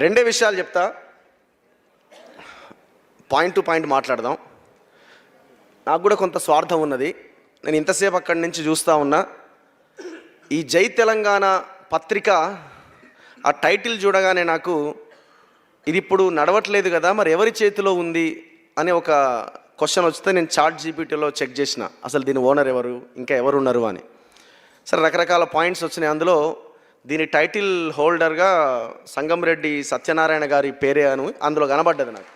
రెండే విషయాలు చెప్తా, పాయింట్ టు పాయింట్ మాట్లాడదాం. నాకు కూడా కొంత స్వార్థం ఉన్నది. నేను ఇంతసేపు అక్కడి నుంచి చూస్తూ ఉన్నా. ఈ జై తెలంగాణ పత్రిక ఆ టైటిల్ చూడగానే నాకు ఇది ఇప్పుడు నడవట్లేదు కదా, మరి ఎవరి చేతిలో ఉంది అనే ఒక క్వశ్చన్ వస్తే నేను చాట్ జీపీటీలో చెక్ చేసిన, అసలు దీని ఓనర్ ఎవరు, ఇంకా ఎవరున్నారు అని. సరే, రకరకాల పాయింట్స్ వచ్చినాయి. అందులో దీని టైటిల్ హోల్డర్గా సంగంరెడ్డి సత్యనారాయణ గారి పేరే అని అందులో కనబడ్డది నాకు.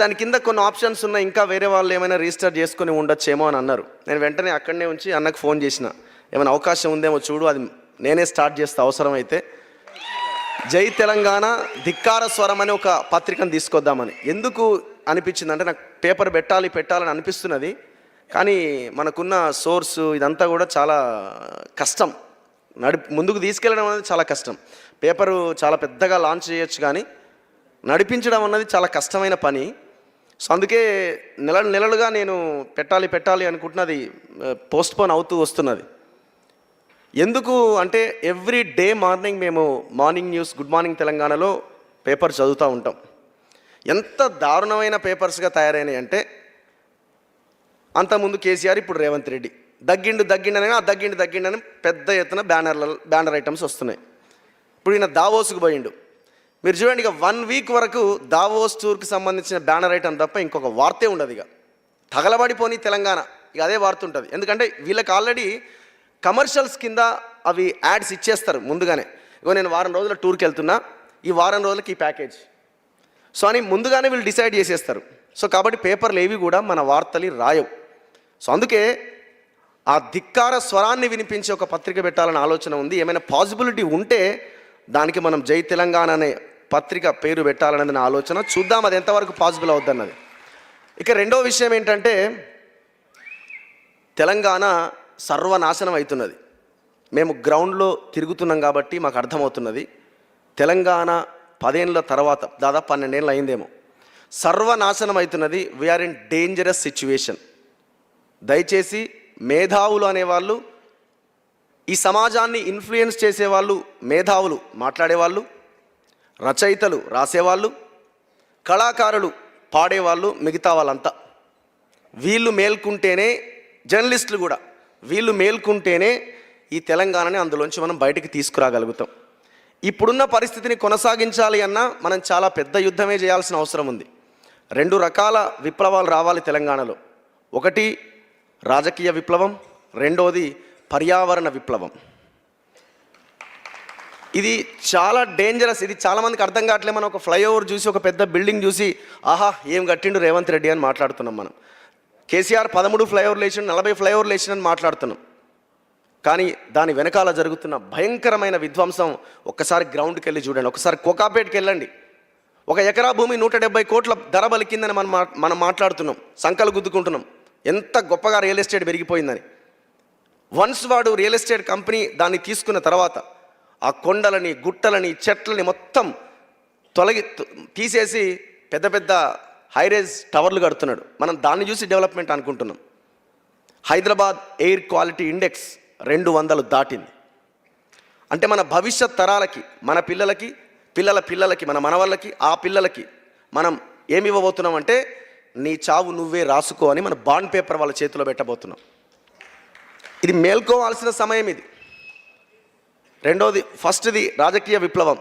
దాని కింద కొన్ని ఆప్షన్స్ ఉన్నాయి, ఇంకా వేరే వాళ్ళు ఏమైనా రిజిస్టర్ చేసుకొని ఉండొచ్చేమో అని అన్నారు. నేను వెంటనే అక్కడనే ఉంచి అన్నకు ఫోన్ చేసిన, ఏమైనా అవకాశం ఉందేమో చూడు, అది నేనే స్టార్ట్ చేస్తా అవసరమైతే. జై తెలంగాణ ధిక్కార స్వరం అని ఒక పత్రికను తీసుకొద్దామని ఎందుకు అనిపించింది అంటే, నాకు పేపర్ పెట్టాలని అనిపిస్తున్నది, కానీ మనకున్న సోర్సు ఇదంతా కూడా చాలా కష్టం. ముందుకు తీసుకెళ్ళడం అనేది చాలా కష్టం. పేపరు చాలా పెద్దగా లాంచ్ చేయొచ్చు, కానీ నడిపించడం అన్నది చాలా కష్టమైన పని. సో అందుకే నెలలుగా నేను పెట్టాలి అనుకుంటున్నది పోస్ట్పోన్ అవుతూ వస్తున్నది. ఎందుకు అంటే, ఎవ్రీ డే మార్నింగ్ మేము మార్నింగ్ న్యూస్ గుడ్ మార్నింగ్ తెలంగాణలో పేపర్ చదువుతూ ఉంటాం. ఎంత దారుణమైన పేపర్స్గా తయారైనాయి అంటే, అంతకుముందు కేసీఆర్, ఇప్పుడు రేవంత్ రెడ్డి, దగ్గిండని ఆ దగ్గిండని పెద్ద ఎత్తున బ్యానర్ ఐటమ్స్ వస్తున్నాయి. ఇప్పుడు ఈయన దావోస్కు పోయిండు. మీరు చూడండి, ఇక 1 వీక్ వరకు దావోస్ టూర్కి సంబంధించిన బ్యానర్ ఐటమ్ తప్ప ఇంకొక వార్తే ఉండదు. ఇక తగలబడిపోని తెలంగాణ, ఇక అదే వార్త ఉంటుంది. ఎందుకంటే వీళ్ళకి ఆల్రెడీ కమర్షియల్స్ కింద అవి యాడ్స్ ఇచ్చేస్తారు ముందుగానే. ఇగో నేను వారం రోజుల టూర్కి వెళ్తున్నా, ఈ వారం రోజులకి ఈ ప్యాకేజ్, సో అని ముందుగానే వీళ్ళు డిసైడ్ చేసేస్తారు. సో కాబట్టి పేపర్లు ఏవి కూడా మన వార్తలు రాయవు. సో అందుకే ఆ ధిక్కార స్వరాన్ని వినిపించే ఒక పత్రిక పెట్టాలని ఆలోచన ఉంది. ఏమైనా పాసిబిలిటీ ఉంటే దానికి మనం జై తెలంగాణ అనే పత్రిక పేరు పెట్టాలనేది నా ఆలోచన. చూద్దాం అది ఎంతవరకు పాసిబుల్ అవుద్దన్నది. ఇక రెండో విషయం ఏంటంటే, తెలంగాణ సర్వనాశనం అవుతున్నది. మేము గ్రౌండ్లో తిరుగుతున్నాం కాబట్టి మాకు అర్థమవుతున్నది. తెలంగాణ 10 ఏళ్ళ తర్వాత, దాదాపు 12 ఏళ్ళు అయిందేమో, సర్వనాశనం అవుతున్నది. We are in dangerous situation. దయచేసి మేధావులు అనేవాళ్ళు, ఈ సమాజాన్ని ఇన్ఫ్లుయెన్స్ చేసేవాళ్ళు, మేధావులు మాట్లాడేవాళ్ళు, రచయితలు రాసేవాళ్ళు, కళాకారులు పాడేవాళ్ళు, మిగతా వాళ్ళంతా వీళ్ళు మేల్కుంటేనే, జర్నలిస్టులు కూడా వీళ్ళు మేల్కుంటేనే ఈ తెలంగాణని అందులోంచి మనం బయటికి తీసుకురాగలుగుతాం. ఇప్పుడున్న పరిస్థితిని కొనసాగించాలి అన్నా మనం చాలా పెద్ద యుద్ధమే చేయాల్సిన అవసరం ఉంది. 2 రకాల విప్లవాలు రావాలి తెలంగాణలో. ఒకటి రాజకీయ విప్లవం, రెండోది పర్యావరణ విప్లవం. ఇది చాలా డేంజరస్. ఇది చాలామందికి అర్థం కావట్లేదు. మనం ఒక ఫ్లైఓవర్ చూసి, ఒక పెద్ద బిల్డింగ్ చూసి, ఆహా ఏం కట్టిండు రేవంత్ రెడ్డి అని మాట్లాడుతున్నాం. మనం కేసీఆర్ 13 ఫ్లైఓవర్లు వేసిండు, 40 ఫ్లైఓవర్లు వేసిండని మాట్లాడుతున్నాం. కానీ దాని వెనకాల జరుగుతున్న భయంకరమైన విధ్వంసం ఒక్కసారి గ్రౌండ్కి వెళ్ళి చూడండి. ఒకసారి కోకాపేట్కి వెళ్ళండి. 1 ఎకరా భూమి 170 కోట్ల ధర బలికిందని మనం మాట్లాడుతున్నాం, సంకలు గుద్దుకుంటున్నాం ఎంత గొప్పగా రియల్ ఎస్టేట్ పెరిగిపోయిందని. వన్స్ వాడు రియల్ ఎస్టేట్ కంపెనీ దాన్ని తీసుకున్న తర్వాత ఆ కొండలని, గుట్టలని, చెట్లని మొత్తం తీసేసి పెద్ద పెద్ద హైరేజ్ టవర్లు కడుతున్నాడు. మనం దాన్ని చూసి డెవలప్మెంట్ అనుకుంటున్నాం. హైదరాబాద్ ఎయిర్ క్వాలిటీ ఇండెక్స్ 200 దాటింది. అంటే మన భవిష్యత్ తరాలకి, మన పిల్లలకి, పిల్లల పిల్లలకి, మన మనవళ్ళకి, ఆ పిల్లలకి మనం ఏమి ఇవ్వబోతున్నాం అంటే, నీ చావు నువ్వే రాసుకో అని మన బాండ్ పేపర్ వాళ్ళ చేతిలో పెట్టబోతున్నాం. ఇది మేల్కోవాల్సిన సమయం ఇది. రెండోది, ఫస్ట్ది రాజకీయ విప్లవం.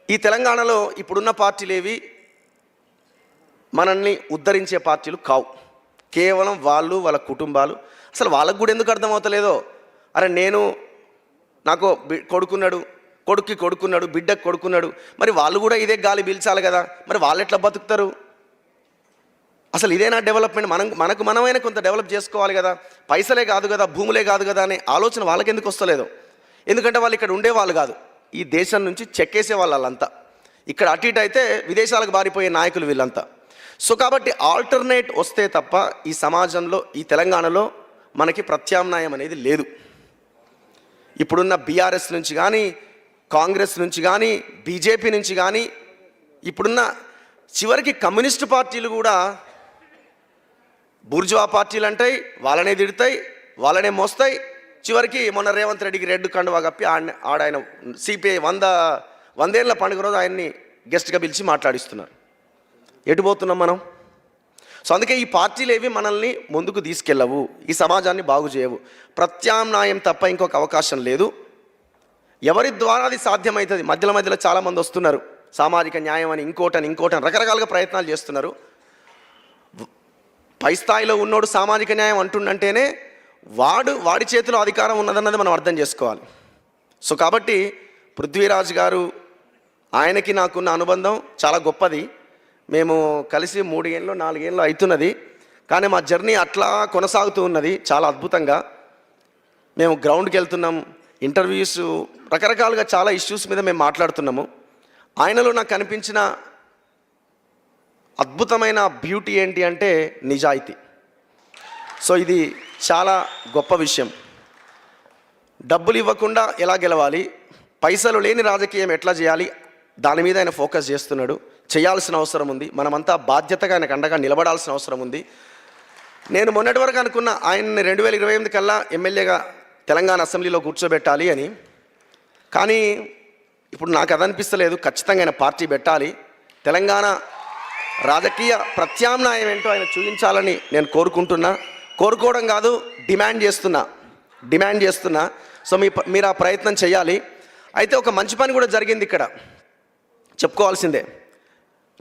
ఈ తెలంగాణలో ఇప్పుడున్న పార్టీలు ఏవి మనల్ని ఉద్ధరించే పార్టీలు కావు. కేవలం వాళ్ళు, వాళ్ళ కుటుంబాలు. అసలు వాళ్ళకు కూడా ఎందుకు అర్థమవుతలేదో, అరే నాకు కొడుక్కి కొడుకున్నాడు, బిడ్డకు కొడుకున్నాడు, మరి వాళ్ళు కూడా ఇదే గాలి పీల్చాలి కదా, మరి వాళ్ళు ఎట్లా బతుకుతారు? అసలు ఇదేనా డెవలప్మెంట్? మనమైన కొంత డెవలప్ చేసుకోవాలి కదా, పైసలే కాదు కదా, భూములే కాదు కదా అనే ఆలోచన వాళ్ళకి ఎందుకు వస్తలేదు? ఎందుకంటే వాళ్ళు ఇక్కడ ఉండేవాళ్ళు కాదు, ఈ దేశం నుంచి చెక్కేసే వాళ్ళంతా. ఇక్కడ అటు ఇటు అయితే విదేశాలకు బారిపోయే నాయకులు వీళ్ళంతా. సో కాబట్టి ఆల్టర్నేట్ వస్తే తప్ప ఈ సమాజంలో, ఈ తెలంగాణలో మనకి ప్రత్యామ్నాయం అనేది లేదు. ఇప్పుడున్న బీఆర్ఎస్ నుంచి కానీ, కాంగ్రెస్ నుంచి కానీ, బీజేపీ నుంచి కానీ, ఇప్పుడున్న చివరికి కమ్యూనిస్టు పార్టీలు కూడా బూర్జువా పార్టీలు అంటాయి, వాళ్ళనే తిడతాయి, వాళ్ళనే మోస్తాయి. చివరికి మొన్న రేవంత్ రెడ్డికి రెడ్ కండువా కప్పి ఆడాయన సిపిఐ 100 ఏళ్ల పండుగ రోజు ఆయన్ని గెస్ట్గా పిలిచి మాట్లాడిస్తున్నారు. ఎటు పోతున్నాం మనం? సో అందుకే ఈ పార్టీలు ఏవి మనల్ని ముందుకు తీసుకెళ్ళవు, ఈ సమాజాన్ని బాగు చేయవు. ప్రత్యామ్నాయం తప్ప ఇంకొక అవకాశం లేదు. ఎవరి ద్వారా అది సాధ్యమవుతుంది? మధ్యలో చాలామంది వస్తున్నారు, సామాజిక న్యాయం అని ఇంకోటని రకరకాలుగా ప్రయత్నాలు చేస్తున్నారు. పై స్థాయిలో ఉన్నోడు సామాజిక న్యాయం అంటుండంటేనే వాడి చేతిలో అధికారం ఉన్నదన్నది మనం అర్థం చేసుకోవాలి. సో కాబట్టి పృథ్వీరాజ్ గారు, ఆయనకి నాకున్న అనుబంధం చాలా గొప్పది. మేము కలిసి 3 ఏళ్ళు 4 ఏళ్ళు అవుతున్నది, కానీ మా జర్నీ అట్లా కొనసాగుతూ ఉన్నది చాలా అద్భుతంగా. మేము గ్రౌండ్కి వెళ్తున్నాం, ఇంటర్వ్యూస్, రకరకాలుగా చాలా ఇష్యూస్ మీద మేము మాట్లాడుతున్నాము. ఆయనలో నాకు కనిపించిన అద్భుతమైన బ్యూటీ ఏంటి అంటే నిజాయితీ. సో ఇది చాలా గొప్ప విషయం. డబ్బులు ఇవ్వకుండా ఎలా గెలవాలి, పైసలు లేని రాజకీయం ఎట్లా చేయాలి, దాని మీద ఆయన ఫోకస్ చేస్తున్నాడు. చేయాల్సిన అవసరం ఉంది. మనమంతా బాధ్యతగా ఆయనకు అండగా నిలబడాల్సిన అవసరం ఉంది. నేను మొన్నటి వరకు అనుకున్న ఆయన్ని 2028 కల్లా ఎమ్మెల్యేగా తెలంగాణ అసెంబ్లీలో కూర్చోబెట్టాలి అని, కానీ ఇప్పుడు నాకు అది అనిపిస్తలేదు. ఖచ్చితంగా ఆయన పార్టీ పెట్టాలి. తెలంగాణ రాజకీయ ప్రత్యామ్నాయం ఏంటో ఆయన చూపించాలని నేను కోరుకోవడం కాదు, డిమాండ్ చేస్తున్నా. సో మీరు ఆ ప్రయత్నం చేయాలి. అయితే ఒక మంచి పని కూడా జరిగింది ఇక్కడ, చెప్పుకోవాల్సిందే.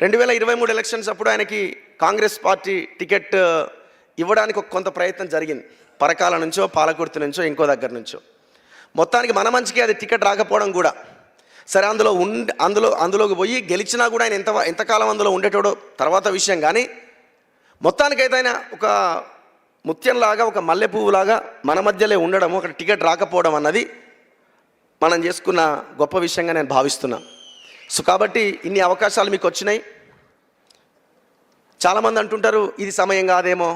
2023 ఎలక్షన్స్ అప్పుడు ఆయనకి కాంగ్రెస్ పార్టీ టికెట్ ఇవ్వడానికి కొంత ప్రయత్నం జరిగింది. పరకాల నుంచో, పాలకుర్తి నుంచో, ఇంకో దగ్గర నుంచో. మొత్తానికి మన మంచికి అది టికెట్ రాకపోవడం కూడా సరే. అందులోకి పోయి గెలిచినా కూడా ఆయన ఎంతకాలం అందులో ఉండేటోడో తర్వాత విషయం. కానీ మొత్తానికైతే ఆయన ఒక ముత్యంలాగా, ఒక మల్లె పువ్వులాగా మన మధ్యలో ఉండడం, ఒక టికెట్ రాకపోవడం అన్నది మనం చేసుకున్న గొప్ప విషయంగా నేను భావిస్తున్నా. సో కాబట్టి ఇన్ని అవకాశాలు మీకు వచ్చినాయి. చాలామంది అంటుంటారు ఇది సమయం కాదేమో.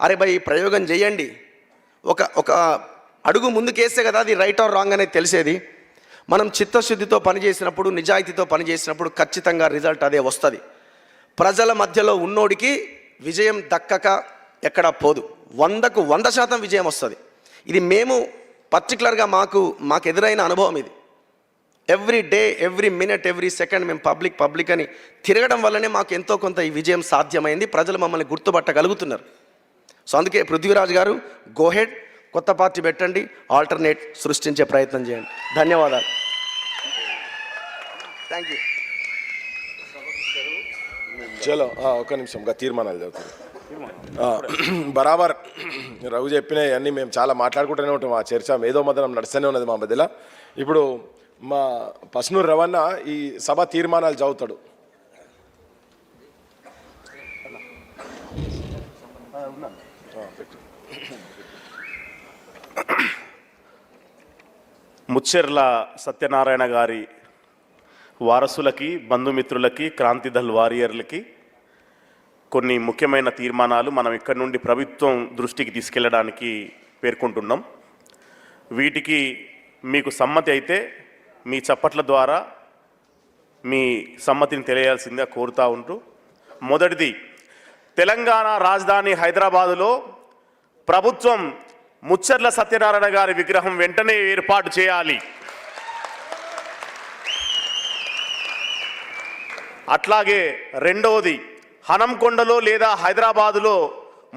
అరే భయ్, ప్రయోగం చేయండి. ఒక అడుగు ముందుకేస్తే కదా అది రైట్ ఆర్ రాంగ్ అనేది తెలిసేది. మనం చిత్తశుద్ధితో పనిచేసినప్పుడు, నిజాయితీతో పనిచేసినప్పుడు ఖచ్చితంగా రిజల్ట్ అదే వస్తుంది. ప్రజల మధ్యలో ఉన్నోడికి విజయం దక్కక ఎక్కడా పోదు. 100కు 100% విజయం వస్తుంది. ఇది మేము పర్టికులర్గా మాకు ఎదురైన అనుభవం ఇది. Every day, every minute, every second మేము పబ్లిక్ అని తిరగడం వల్లనే మాకు ఎంతో కొంత ఈ విజయం సాధ్యమైంది. ప్రజలు మమ్మల్ని గుర్తుపట్టగలుగుతున్నారు. సో అందుకే పృథ్వీరాజ్ గారు, గోహెడ్, కొత్త పార్టీ పెట్టండి, ఆల్టర్నేట్ సృష్టించే ప్రయత్నం చేయండి. ధన్యవాదాలు. Thank you. చలో ఒక నిమిషంగా తీర్మానాలు చదువుతుంది. బరాబర్ రఘు చెప్పినవి అన్నీ మేము చాలా మాట్లాడుకుంటూనే ఉంటాం. ఆ చర్చ ఏదో మదనం నడుస్తూనే ఉన్నది మా మధ్యలో. ఇప్పుడు మా పస్నూరు రవణ ఈ సభ తీర్మానాలు చదువుతాడు. ముచ్చెర్ల సత్యనారాయణ గారి వారసులకి, బంధుమిత్రులకి, క్రాంతిదళ్ వారియర్లకి కొన్ని ముఖ్యమైన తీర్మానాలు మనం ఇక్కడ నుండి ప్రభుత్వం దృష్టికి తీసుకెళ్ళడానికి పేర్కొంటున్నాం. వీటికి మీకు సమ్మతి అయితే మీ చప్పట్ల ద్వారా మీ సమ్మతిని తెలియాల్సిందిగా కోరుతూ ఉంటూ, మొదటిది, తెలంగాణ రాజధాని హైదరాబాదులో ప్రభుత్వం ముచ్చెర్ల సత్యనారాయణ గారి విగ్రహం వెంటనే ఏర్పాటు చేయాలి. అట్లాగే రెండవది, హనంకొండలో లేదా హైదరాబాదులో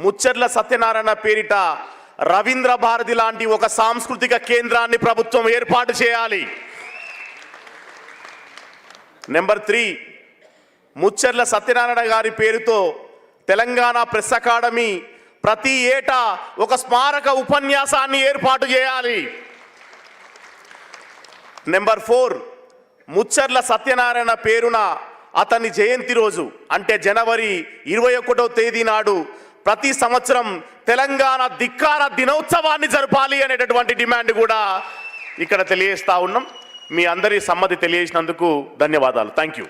ముచ్చెర్ల సత్యనారాయణ పేరిట రవీంద్ర భారతి లాంటి ఒక సాంస్కృతిక కేంద్రాన్ని ప్రభుత్వం ఏర్పాటు చేయాలి. నెంబర్ 3, ముచ్చెర్ల సత్యనారాయణ గారి పేరుతో తెలంగాణ ప్రెస్ అకాడమీ ప్రతి ఏటా ఒక స్మారక ఉపన్యాసాన్ని ఏర్పాటు చేయాలి. నెంబర్ 4, ముచ్చెర్ల సత్యనారాయణ పేరున అతని జయంతి రోజు అంటే జనవరి 21వ తేదీ నాడు ప్రతి సంవత్సరం తెలంగాణ ధిక్కార దినోత్సవాన్ని జరపాలి అనేటటువంటి డిమాండ్ కూడా ఇక్కడ తెలియజేస్తా ఉన్నాం. మీ అందరి సమ్మతి తెలియజేసినందుకు ధన్యవాదాలు. Thank you.